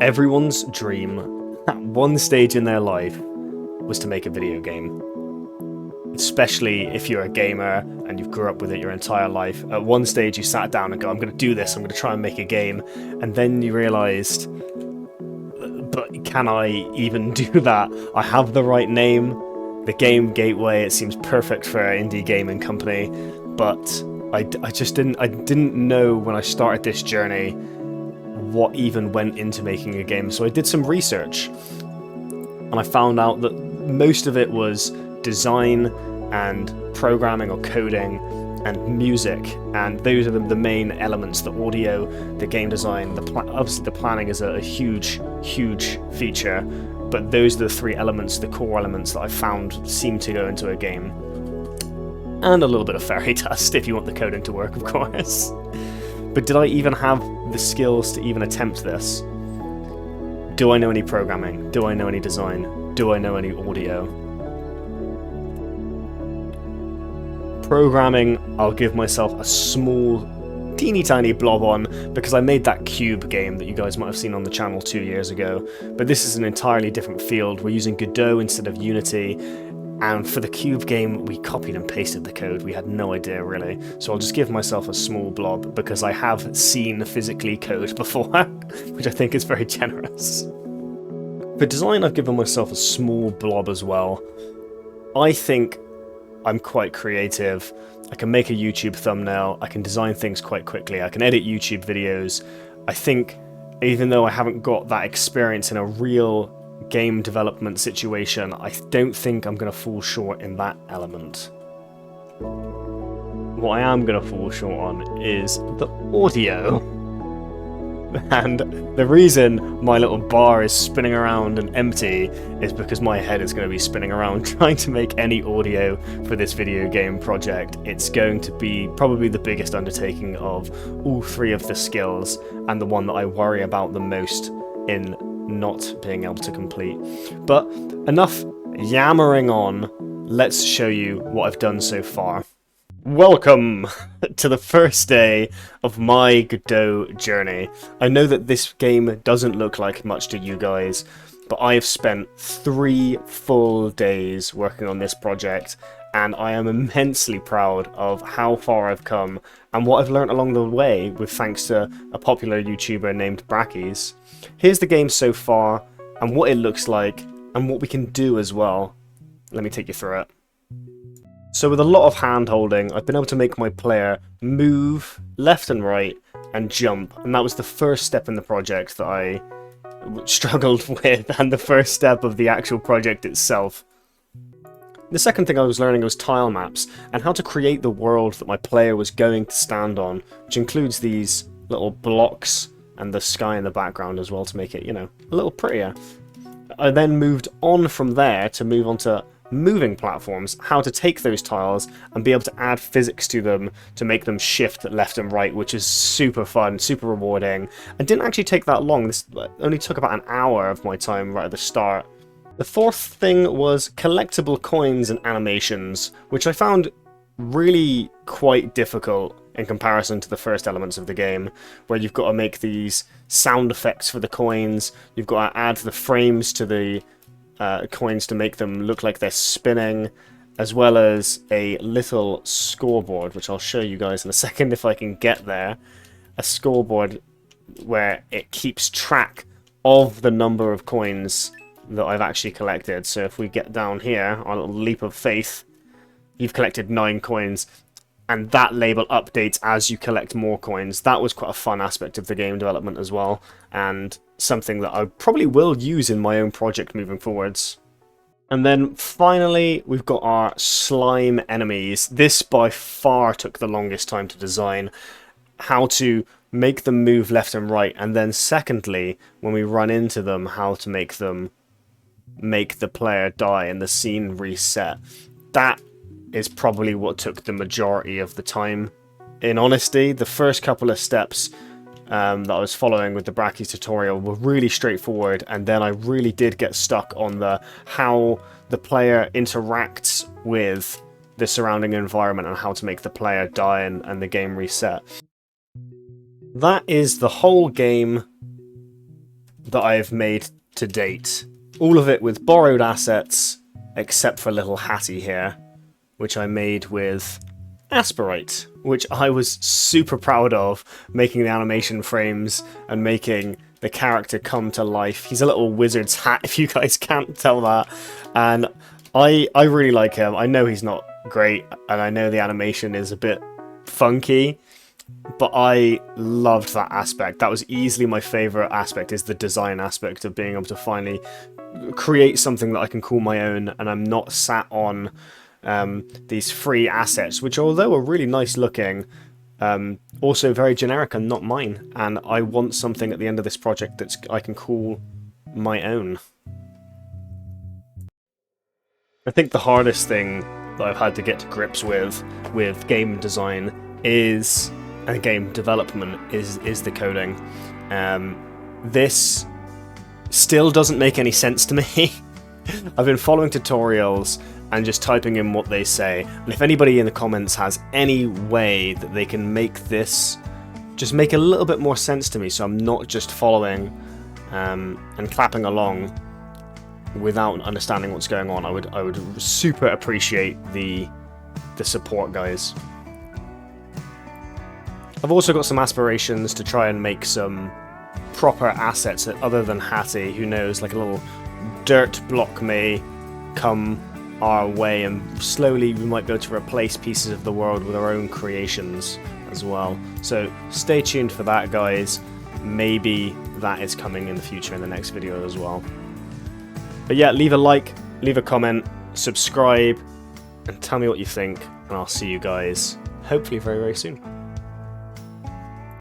Everyone's dream at one stage in their life was to make a video game. Especially if you're a gamer and you've grew up with it your entire life. At one stage you sat down and go, I'm going to do this, I'm going to try and make a game. And then you realised, but can I even do that? I have the right name, The Game Gateway, it seems perfect for an indie gaming company, but I didn't know when I started this journey what even went into making a game. So I did some research, and I found out that most of it was design and programming or coding and music, and those are the main elements: the audio, the game design, obviously the planning is a huge feature, but those are the three elements, the core elements that I found seem to go into a game. And a little bit of fairy dust if you want the coding to work, of course. But did I even have the skills to even attempt this? Do I know any programming? Do I know any design? Do I know any audio? Programming, I'll give myself a small, teeny tiny blob on, because I made that Cube game that you guys might have seen on the channel 2 years ago. But this is an entirely different field. We're using Godot instead of Unity. And for the Cube game, we copied and pasted the code. We had no idea, really. So I'll just give myself a small blob, because I have seen physically code before, which I think is very generous. For design, I've given myself a small blob as well. I think I'm quite creative. I can make a YouTube thumbnail. I can design things quite quickly. I can edit YouTube videos. I think, even though I haven't got that experience in a real game development situation, I don't think I'm going to fall short in that element. What I am going to fall short on is the audio. And the reason my little bar is spinning around and empty is because my head is going to be spinning around trying to make any audio for this video game project. It's going to be probably the biggest undertaking of all three of the skills, and the one that I worry about the most in not being able to complete. But enough yammering on, let's show you what I've done so far. Welcome to the first day of my Godot journey. I know that this game doesn't look like much to you guys, but I have spent 3 full days working on this project, and I am immensely proud of how far I've come and what I've learned along the way, with thanks to a popular YouTuber named Brackies. Here's the game so far, and what it looks like, and what we can do as well. Let me take you through it. So with a lot of hand-holding, I've been able to make my player move left and right and jump, and that was the first step in the project that I struggled with, and the first step of the actual project itself. The second thing I was learning was tile maps, and how to create the world that my player was going to stand on, which includes these little blocks and the sky in the background as well, to make it, you know, a little prettier. I then moved on from there to move on to moving platforms, how to take those tiles and be able to add physics to them to make them shift left and right, which is super fun, super rewarding, and didn't actually take that long. This only took about an hour of my time right at the start. The fourth thing was collectible coins and animations, which I found really quite difficult in comparison to the first elements of the game, where you've got to make these sound effects for the coins, you've got to add the frames to the coins to make them look like they're spinning, as well as a little scoreboard, which I'll show you guys in a second if I can get there. A scoreboard where it keeps track of the number of coins that I've actually collected. So if we get down here, our little leap of faith, you've collected 9 coins, and that label updates as you collect more coins. That was quite a fun aspect of the game development as well, and something that I probably will use in my own project moving forwards. And then finally, we've got our slime enemies. This by far took the longest time to design. How to make them move left and right, and then secondly, when we run into them, how to make them make the player die and the scene reset. That is probably what took the majority of the time. In honesty, the first couple of steps that I was following with the Brackies tutorial were really straightforward, and then I really did get stuck on the how the player interacts with the surrounding environment and how to make the player die and the game reset. That is the whole game. that I've made to date. All of it with borrowed assets, except for little Hattie here, which I made with Aspirite, which I was super proud of, making the animation frames and making the character come to life. He's a little wizard's hat, if you guys can't tell that, and I really like him. I know he's not great, and I know the animation is a bit funky, but I loved that aspect. That was easily my favourite aspect, is the design aspect of being able to finally create something that I can call my own, and I'm not sat on these free assets, which although are really nice looking, also very generic and not mine, and I want something at the end of this project that I can call my own. I think the hardest thing that I've had to get to grips with game design is, and game development, is the coding. This still doesn't make any sense to me. I've been following tutorials and just typing in what they say, and if anybody in the comments has any way that they can make this just make a little bit more sense to me, so I'm not just following and clapping along without understanding what's going on, I would super appreciate the support, guys. I've also got some aspirations to try and make some proper assets other than Hattie. Who knows, like a little dirt block may come our way, and slowly we might be able to replace pieces of the world with our own creations as well. So stay tuned for that, guys. Maybe that is coming in the future in the next video as well. But yeah, leave a like, leave a comment, subscribe, and tell me what you think, and I'll see you guys hopefully very, very soon.